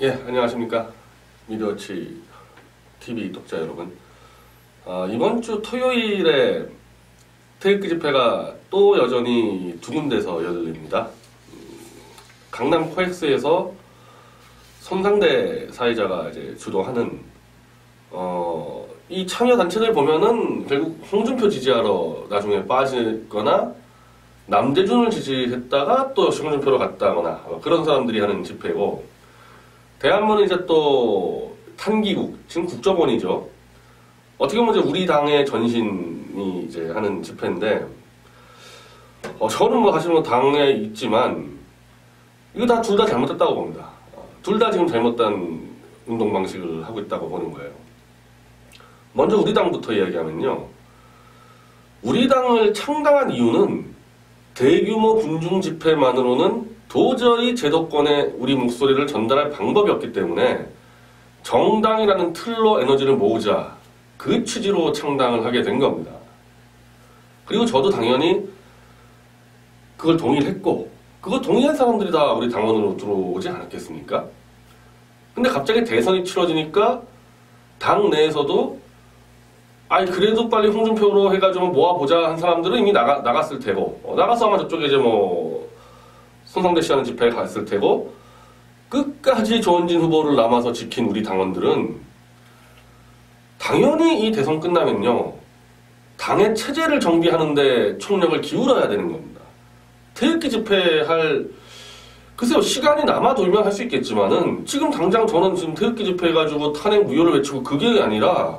예, 안녕하십니까. 미디어치 TV 독자 여러분. 이번 주 토요일에 태극기 집회가 또 여전히 두 군데서 열립니다. 강남 코엑스에서 손상대 사회자가 이제 주도하는 이 참여 단체들 보면은 결국 홍준표 지지하러 나중에 빠지거나 남대준을 지지했다가 또 역시 홍준표로 갔다거나 그런 사람들이 하는 집회고, 대한문은 이제 또 탄기국, 지금 국정원이죠. 어떻게 보면 이제 우리 당의 전신이 이제 하는 집회인데, 저는 뭐 사실 뭐 당에 있지만 이거 다 둘 다 잘못됐다고 봅니다. 둘 다 지금 잘못된 운동 방식을 하고 있다고 보는 거예요. 먼저 우리 당부터 이야기하면요. 우리 당을 창당한 이유는 대규모 군중 집회만으로는 도저히 제도권에 우리 목소리를 전달할 방법이 없기 때문에 정당이라는 틀로 에너지를 모으자, 그 취지로 창당을 하게 된 겁니다. 그리고 저도 당연히 그걸 동의를 했고, 그거 동의한 사람들이 다 우리 당원으로 들어오지 않았겠습니까? 근데 갑자기 대선이 치러지니까 당 내에서도 그래도 빨리 홍준표로 해가지고 모아보자 한 사람들은 이미 나갔을 테고, 나가서 아마 저쪽에 이제 뭐 손상대 씨 하는 집회에 갔을 테고, 끝까지 조원진 후보를 남아서 지킨 우리 당원들은 당연히 이 대선 끝나면요, 당의 체제를 정비하는데 총력을 기울여야 되는 겁니다. 태극기 집회할, 글쎄요, 시간이 남아 돌면 할 수 있겠지만은 지금 당장 저는 지금 태극기 집회 해가지고 탄핵 무효를 외치고 그게 아니라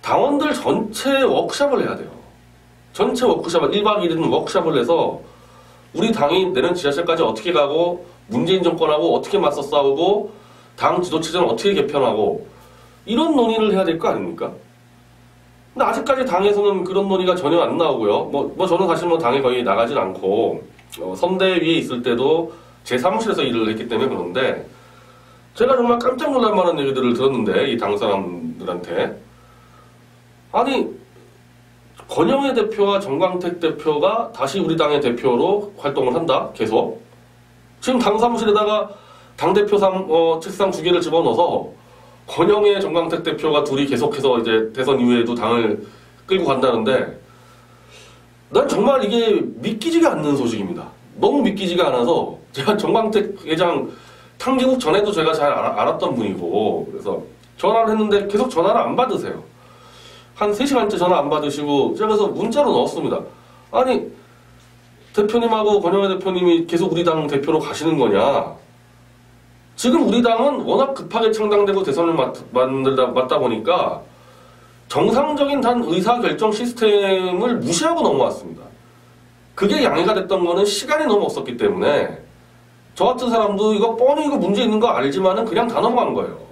당원들 전체 워크숍을 해야 돼요. 전체 워크숍을 1박 2일 워크숍을 해서 우리 당이 내년 지자체까지 어떻게 가고, 문재인 정권하고 어떻게 맞서 싸우고, 당 지도체제는 어떻게 개편하고, 이런 논의를 해야 될 거 아닙니까? 근데 아직까지 당에서는 그런 논의가 전혀 안 나오고요. 저는 사실 당에 거의 나가진 않고, 선대위에 있을 때도 제 사무실에서 일을 했기 때문에 그런데, 제가 정말 깜짝 놀랄 만한 얘기들을 들었는데, 이 당 사람들한테. 권영애 대표와 정광택 대표가 다시 우리 당의 대표로 활동을 한다, 계속. 지금 당 사무실에다가 당대표 책상 2개를 집어넣어서 권영애, 정광택 대표가 둘이 계속해서 이제 대선 이후에도 당을 끌고 간다는데, 난 정말 이게 믿기지가 않는 소식입니다. 너무 믿기지가 않아서, 제가 정광택 회장 탕기국 전에도 제가 잘 알았던 분이고, 그래서 전화를 했는데 계속 전화를 안 받으세요. 한 3시간째 전화 안 받으시고, 제가 그래서 문자로 넣었습니다. 대표님하고 권영애 대표님이 계속 우리 당 대표로 가시는 거냐? 지금 우리 당은 워낙 급하게 창당되고 대선을 맞다 보니까 정상적인 단 의사결정 시스템을 무시하고 넘어왔습니다. 그게 양해가 됐던 거는 시간이 너무 없었기 때문에 저 같은 사람도 이거 문제 있는 거 알지만은 그냥 다 넘어간 거예요.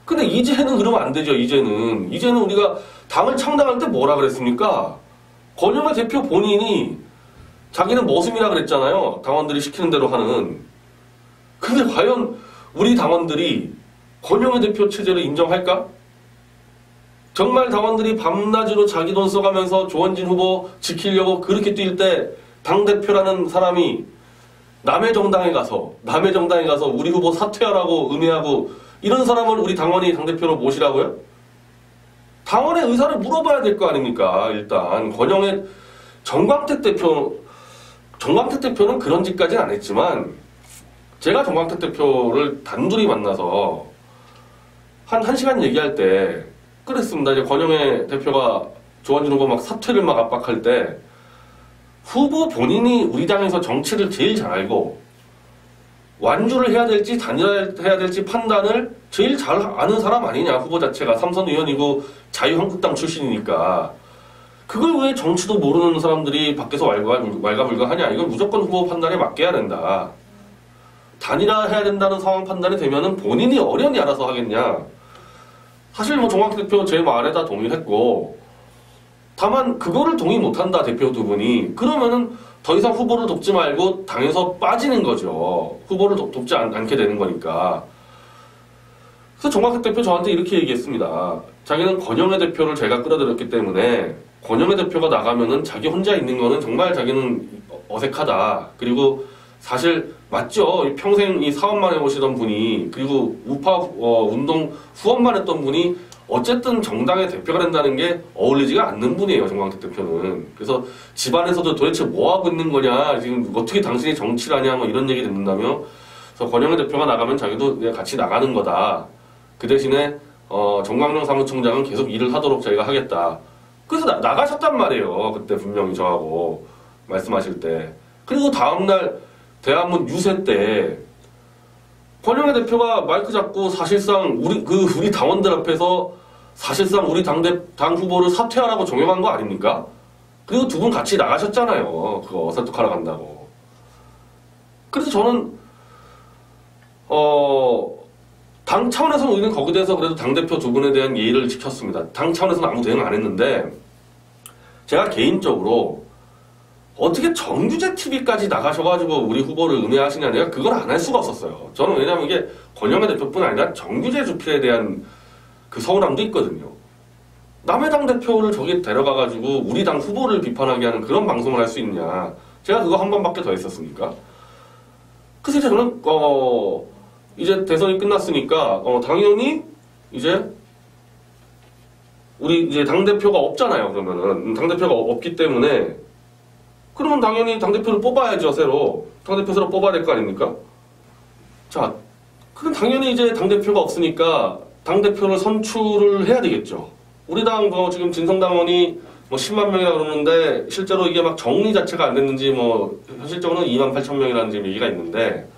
근데 이제는 그러면 안 되죠. 이제는 우리가 당을 창당할 때 뭐라 그랬습니까? 권영애 대표 본인이 자기는 머슴이라 그랬잖아요. 당원들이 시키는 대로 하는. 근데 과연 우리 당원들이 권영애 대표 체제를 인정할까? 정말 당원들이 밤낮으로 자기 돈 써가면서 조원진 후보 지키려고 그렇게 뛸 때 당대표라는 사람이 남의 정당에 가서 우리 후보 사퇴하라고 음해하고, 이런 사람을 우리 당원이 당대표로 모시라고요? 당원의 의사를 물어봐야 될 거 아닙니까? 일단 권영애, 정광택 대표는 그런 짓까지는 안 했지만, 제가 정광택 대표를 단둘이 만나서 한 1시간 얘기할 때 그랬습니다. 이제 권영애 대표가 조원진 후보 사퇴를 압박할 때, 후보 본인이 우리 당에서 정치를 제일 잘 알고 완주를 해야 될지 단일화해야 될지 판단을 제일 잘 아는 사람 아니냐, 후보 자체가. 삼선 의원이고 자유한국당 출신이니까. 그걸 왜 정치도 모르는 사람들이 밖에서 왈가불가하냐. 이건 무조건 후보 판단에 맡겨야 된다. 단일화해야 된다는 상황 판단이 되면은 본인이 어련히 알아서 하겠냐. 사실 정광택 대표 제 말에 다 동의했고, 다만 그거를 동의 못한다, 대표 두 분이. 그러면은 더 이상 후보를 돕지 말고 당에서 빠지는 거죠. 후보를 돕지 않게 되는 거니까. 그래서 정광택 대표 저한테 이렇게 얘기했습니다. 자기는 권영애 대표를 제가 끌어들였기 때문에 권영애 대표가 나가면은 자기 혼자 있는 거는 정말 자기는 어색하다. 그리고 사실 맞죠. 평생 이 사업만 해오시던 분이, 그리고 우파 운동 후원만 했던 분이 어쨌든 정당의 대표가 된다는 게 어울리지가 않는 분이에요, 정광택 대표는. 그래서 집안에서도 도대체 뭐 하고 있는 거냐, 지금 어떻게 당신이 정치를 하냐, 뭐 이런 얘기 듣는다며. 그래서 권영애 대표가 나가면 자기도 그냥 같이 나가는 거다. 그 대신에 정광영 사무총장은 계속 일을 하도록 저희가 하겠다. 그래서 나가셨단 말이에요. 그때 분명히 저하고 말씀하실 때. 그리고 다음날 대한문 유세 때 권영애 대표가 마이크 잡고 사실상 우리 당원들 앞에서 사실상 우리 당 후보를 사퇴하라고 종용한 거 아닙니까? 그리고 두 분 같이 나가셨잖아요. 그거 설득하러 간다고. 그래서 저는 당 차원에서는 우리는 거기에 대해서 그래도 당대표 두 분에 대한 예의를 지켰습니다. 당 차원에서는 아무 대응 안 했는데, 제가 개인적으로 어떻게 정규제 TV까지 나가셔가지고 우리 후보를 음해하시냐, 내가 그걸 안 할 수가 없었어요. 저는 왜냐면 이게 권영애 대표뿐 아니라 정규제 주필에 대한 그 서운함도 있거든요. 남의 당 대표를 저기 데려가가지고 우리 당 후보를 비판하게 하는 그런 방송을 할 수 있냐. 제가 그거 한 번밖에 더 했었습니까? 그래서 이제 저는 이제 대선이 끝났으니까 당연히 이제 우리 이제 당대표가 없잖아요. 그러면은 당대표가 없기 때문에 그러면 당연히 당대표를 뽑아야죠. 새로 당대표 새로 뽑아야 될 거 아닙니까? 자, 그럼 당연히 이제 당대표가 없으니까 당대표를 선출을 해야 되겠죠. 우리 당 지금 진성당원이 뭐 10만 명이라 그러는데 실제로 이게 막 정리 자체가 안 됐는지 뭐 현실적으로는 2만 8천 명이라는 지금 얘기가 있는데,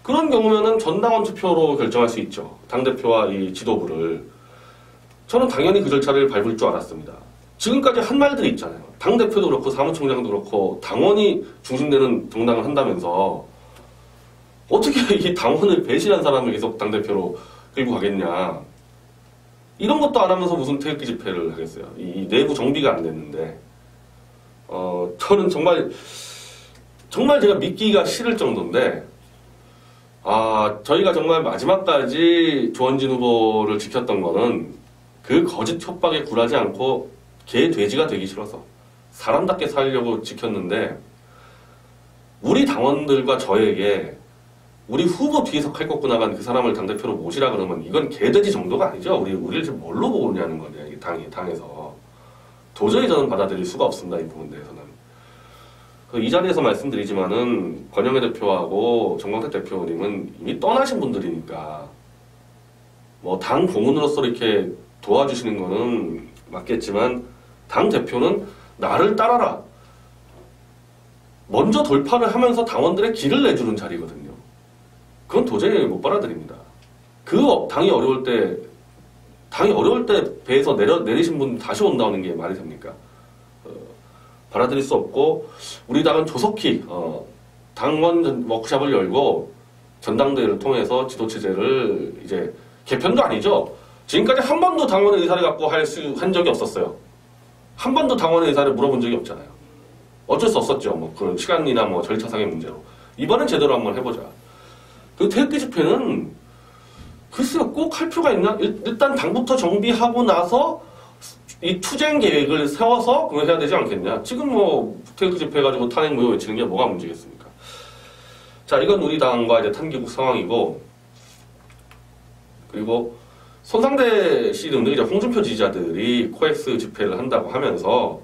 그런 경우면은 전당원 투표로 결정할 수 있죠. 당대표와 이 지도부를. 저는 당연히 그 절차를 밟을 줄 알았습니다. 지금까지 한 말들이 있잖아요. 당대표도 그렇고 사무총장도 그렇고 당원이 중심되는 정당을 한다면서 어떻게 이 당원을 배신한 사람을 계속 당대표로 끌고 가겠냐. 이런 것도 안 하면서 무슨 태극기 집회를 하겠어요. 이 내부 정비가 안 됐는데. 저는 정말 제가 믿기가 싫을 정도인데, 저희가 정말 마지막까지 조원진 후보를 지켰던 거는 그 거짓 협박에 굴하지 않고 개 돼지가 되기 싫어서 사람답게 살려고 지켰는데, 우리 당원들과 저에게 우리 후보 뒤에서 칼 꺾고 나간 그 사람을 당대표로 모시라 그러면 이건 개돼지 정도가 아니죠. 우리를 지금 뭘로 보고 있냐는 거냐, 이 당에서. 도저히 저는 받아들일 수가 없습니다. 이 부분에 대해서는. 이 자리에서 말씀드리지만은 권영애 대표하고 정광택 대표님은 이미 떠나신 분들이니까 뭐 당 고문으로서 이렇게 도와주시는 거는 맞겠지만, 당 대표는 나를 따라라. 먼저 돌파를 하면서 당원들의 길을 내주는 자리거든요. 그건 도저히 못 받아들입니다. 당이 어려울 때 배에서 내리신 분 다시 온다는 게 말이 됩니까? 받아들일 수 없고, 우리 당은 조속히 당원 워크숍을 열고 전당대회를 통해서 지도체제를 이제 개편도 아니죠. 지금까지 한 번도 당원의 의사를 갖고 한 적이 없었어요. 한 번도 당원의 의사를 물어본 적이 없잖아요. 어쩔 수 없었죠. 뭐 그런 시간이나 뭐 절차상의 문제로. 이번엔 제대로 한번 해보자. 그 태극기 집회는 글쎄요, 꼭 할 필요가 있나? 일단 당부터 정비하고 나서 이 투쟁 계획을 세워서 그걸 해야 되지 않겠냐? 지금 뭐 태극기 집회 가지고 탄핵 무효 외치는 게 뭐가 문제겠습니까? 자, 이건 우리 당과 이제 탄기국 상황이고, 그리고 손상대 씨 등등 이제 홍준표 지지자들이 코엑스 집회를 한다고 하면서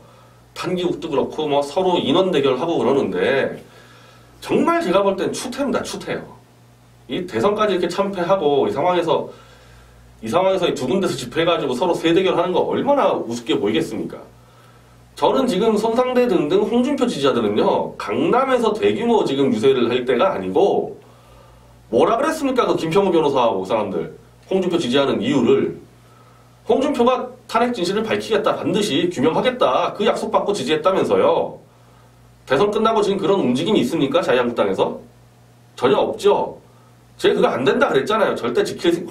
탄기국도 그렇고 뭐 서로 인원 대결하고 그러는데, 정말 제가 볼 땐 추태입니다. 추태요. 이 대선까지 이렇게 참패하고 이 상황에서 이 두 군데서 집회해가지고 서로 세대결하는 거 얼마나 우습게 보이겠습니까? 저는 지금 손상대 등등 홍준표 지지자들은요, 강남에서 대규모 지금 유세를 할 때가 아니고, 뭐라 그랬습니까? 그 김평우 변호사하고 그 사람들, 홍준표 지지하는 이유를, 홍준표가 탄핵 진실을 밝히겠다, 반드시 규명하겠다, 그 약속받고 지지했다면서요. 대선 끝나고 지금 그런 움직임이 있습니까? 자유한국당에서? 전혀 없죠. 제가 그거 안 된다 그랬잖아요. 절대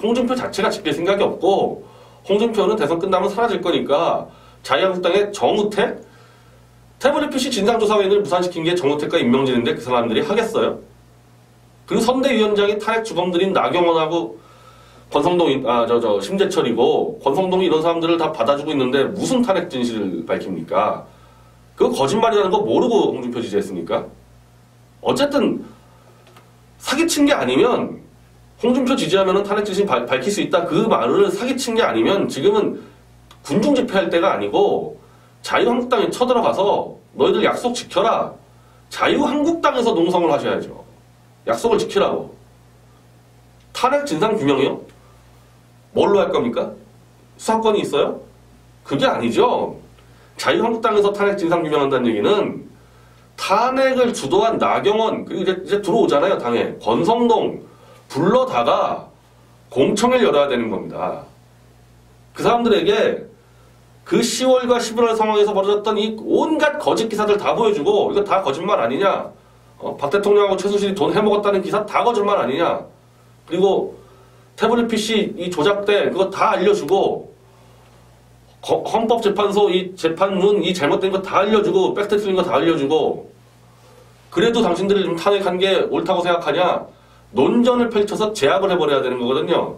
홍준표 자체가 지킬 생각이 없고, 홍준표는 대선 끝나면 사라질 거니까 자유한국당의 정우택? 태블릿 PC 진상조사위원회를 무산시킨 게 정우택과 임명진인데 그 사람들이 하겠어요? 그리고 선대위원장이 탄핵 주범들인 나경원하고 권성동, 심재철이고, 권성동이 이런 사람들을 다 받아주고 있는데 무슨 탄핵 진실을 밝힙니까? 그거 거짓말이라는 거 모르고 홍준표 지지했습니까? 어쨌든 사기친 게 아니면 홍준표 지지하면 탄핵 지시 밝힐 수 있다. 그 말을 사기친 게 아니면 지금은 군중 집회할 때가 아니고 자유한국당에 쳐들어가서 너희들 약속 지켜라. 자유한국당에서 농성을 하셔야죠. 약속을 지키라고. 탄핵 진상규명이요? 뭘로 할 겁니까? 수사권이 있어요? 그게 아니죠. 자유한국당에서 탄핵 진상규명한다는 얘기는 탄핵을 주도한 나경원, 그리고 이제 들어오잖아요, 당에. 권성동 불러다가 공청회를 열어야 되는 겁니다. 그 사람들에게 그 10월과 11월 상황에서 벌어졌던 이 온갖 거짓 기사들 다 보여주고, 이거 다 거짓말 아니냐? 박 대통령하고 최순실이 돈 해먹었다는 기사 다 거짓말 아니냐? 그리고 태블릿 PC 이 조작대 그거 다 알려주고, 헌법재판소 이 재판문 이 잘못된 거 다 알려주고, 팩트 틀린 거 다 알려주고, 그래도 당신들이 좀 탄핵한 게 옳다고 생각하냐? 논전을 펼쳐서 제압을 해버려야 되는 거거든요.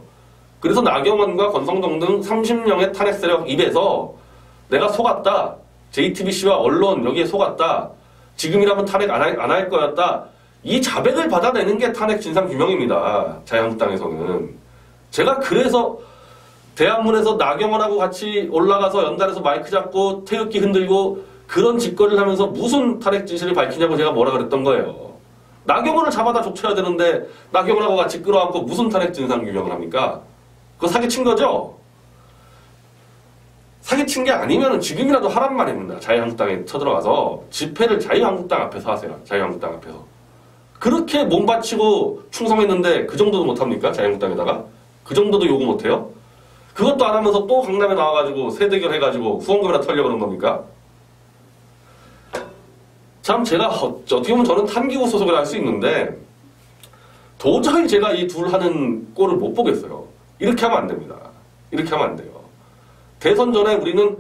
그래서 나경원과 권성동 등 30명의 탄핵 세력 입에서 내가 속았다. JTBC와 언론 여기에 속았다. 지금이라면 탄핵 안 할 거였다. 이 자백을 받아내는 게 탄핵 진상규명입니다. 자유한국당에서는. 제가 그래서 대한문에서 나경원하고 같이 올라가서 연단에서 마이크 잡고 태극기 흔들고 그런 짓거리를 하면서 무슨 탄핵 진실을 밝히냐고 제가 뭐라 그랬던 거예요. 나경원을 잡아다 족쳐야 되는데 나경원하고 같이 끌어안고 무슨 탄핵 진상규명을 합니까? 그거 사기친 거죠? 사기친 게 아니면 지금이라도 하란 말입니다. 자유한국당에 쳐들어가서 집회를 자유한국당 앞에서 하세요. 자유한국당 앞에서. 그렇게 몸 바치고 충성했는데 그 정도도 못합니까? 자유한국당에다가? 그 정도도 요구 못해요? 그것도 안 하면서 또 강남에 나와가지고 세대결 해가지고 후원금이나 털려고 그런 겁니까? 참 제가 어떻게 보면 저는 탐기구 소속을 할 수 있는데 도저히 제가 이 둘 하는 꼴을 못 보겠어요. 이렇게 하면 안 됩니다. 이렇게 하면 안 돼요. 대선 전에 우리는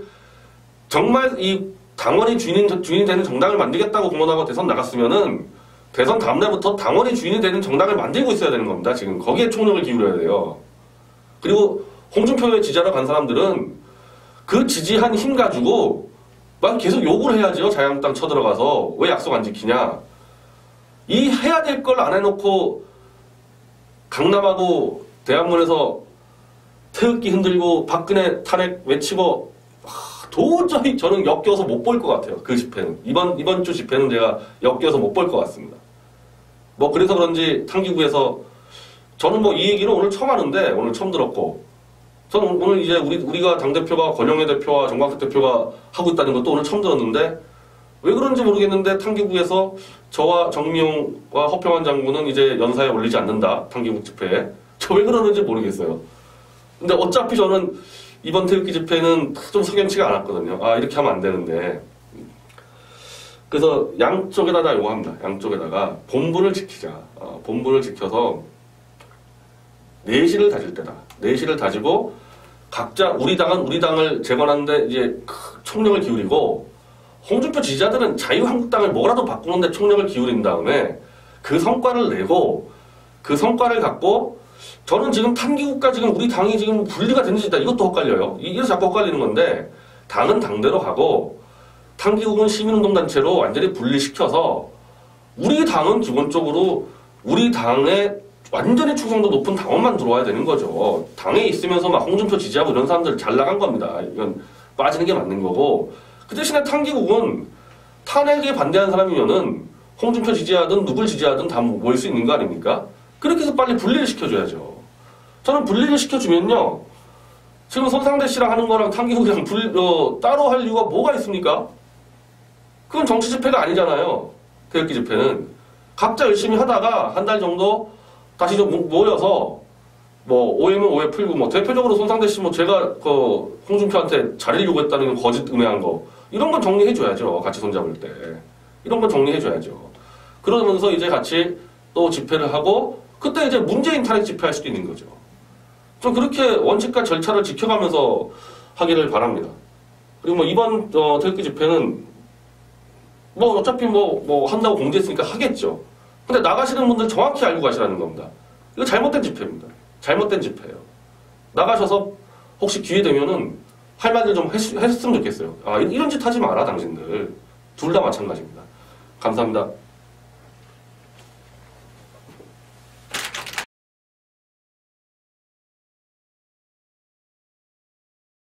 정말 이 당원이 주인이 되는 정당을 만들겠다고 공언하고 대선 나갔으면은 대선 다음날부터 당원이 주인이 되는 정당을 만들고 있어야 되는 겁니다. 지금 거기에 총력을 기울여야 돼요. 그리고 홍준표에 지지하러 간 사람들은 그 지지한 힘 가지고 막 계속 욕을 해야죠. 자유한국당 쳐들어가서 왜 약속 안 지키냐. 이 해야 될 걸 안 해놓고 강남하고 대한문에서 태극기 흔들고 박근혜 탄핵 외치고 도저히 저는 엮여서 못 볼 것 같아요. 그 집회는. 이번 주 집회는 제가 엮여서 못 볼 것 같습니다. 뭐 그래서 그런지 탕기구에서 저는 뭐 이 얘기를 오늘 처음 하는데 오늘 처음 들었고 저는 오늘 이제 우리가 당대표가 권영애 대표와 정광석 대표가 하고 있다는 것도 오늘 처음 들었는데 왜 그런지 모르겠는데 탕기구에서 저와 정미용과 허평환 장군은 이제 연사에 올리지 않는다. 탕기구 집회에. 저 왜 그러는지 모르겠어요. 근데 어차피 저는 이번 태극기 집회는 좀 석연치가 않았거든요. 아 이렇게 하면 안 되는데. 그래서 양쪽에다가 요구합니다. 양쪽에다가 본분을 지키자. 본분을 지켜서 내실을 다질 때다. 내실을 다지고 각자 우리 당은 우리 당을 재건하는데 이제 총력을 기울이고 홍준표 지지자들은 자유한국당을 뭐라도 바꾸는데 총력을 기울인 다음에 그 성과를 내고 그 성과를 갖고 저는 지금 탐기국가 지금 우리 당이 지금 분리가 됐는지 이것도 헷갈려요. 이래서 자꾸 헷갈리는 건데 당은 당대로 하고 탐기국은 시민운동단체로 완전히 분리시켜서 우리 당은 기본적으로 우리 당의 완전히 충성도 높은 당원만 들어와야 되는 거죠. 당에 있으면서 막 홍준표 지지하고 이런 사람들 잘 나간 겁니다. 이건 빠지는 게 맞는 거고. 그 대신에 탕기국은 탄핵에 반대하는 사람이면은 홍준표 지지하든 누굴 지지하든 다 모일 수 있는 거 아닙니까? 그렇게 해서 빨리 분리를 시켜줘야죠. 저는 분리를 시켜주면요. 지금 손상대 씨랑 하는 거랑 탕기국이랑 따로 할 이유가 뭐가 있습니까? 그건 정치 집회가 아니잖아요. 태극기 집회는. 각자 열심히 하다가 한 달 정도 다시 좀 모여서 뭐 오해면 오해 풀고 뭐 대표적으로 손상대 씨 뭐 제가 그 홍준표한테 자리를 요구했다는 거짓 음해한 거 이런 건 정리해줘야죠. 같이 손잡을 때 이런 건 정리해줘야죠. 그러면서 이제 같이 또 집회를 하고 그때 이제 문재인 탄핵 집회할 수도 있는 거죠. 좀 그렇게 원칙과 절차를 지켜가면서 하기를 바랍니다. 그리고 뭐 이번 태극기 집회는 뭐 어차피 뭐 한다고 공지했으니까 하겠죠. 근데 나가시는 분들 정확히 알고 가시라는 겁니다. 이거 잘못된 집회입니다. 잘못된 집회예요. 나가셔서 혹시 기회 되면은 할 말들 좀 했으면 좋겠어요. 아, 이런 짓 하지 마라, 당신들. 둘 다 마찬가지입니다. 감사합니다.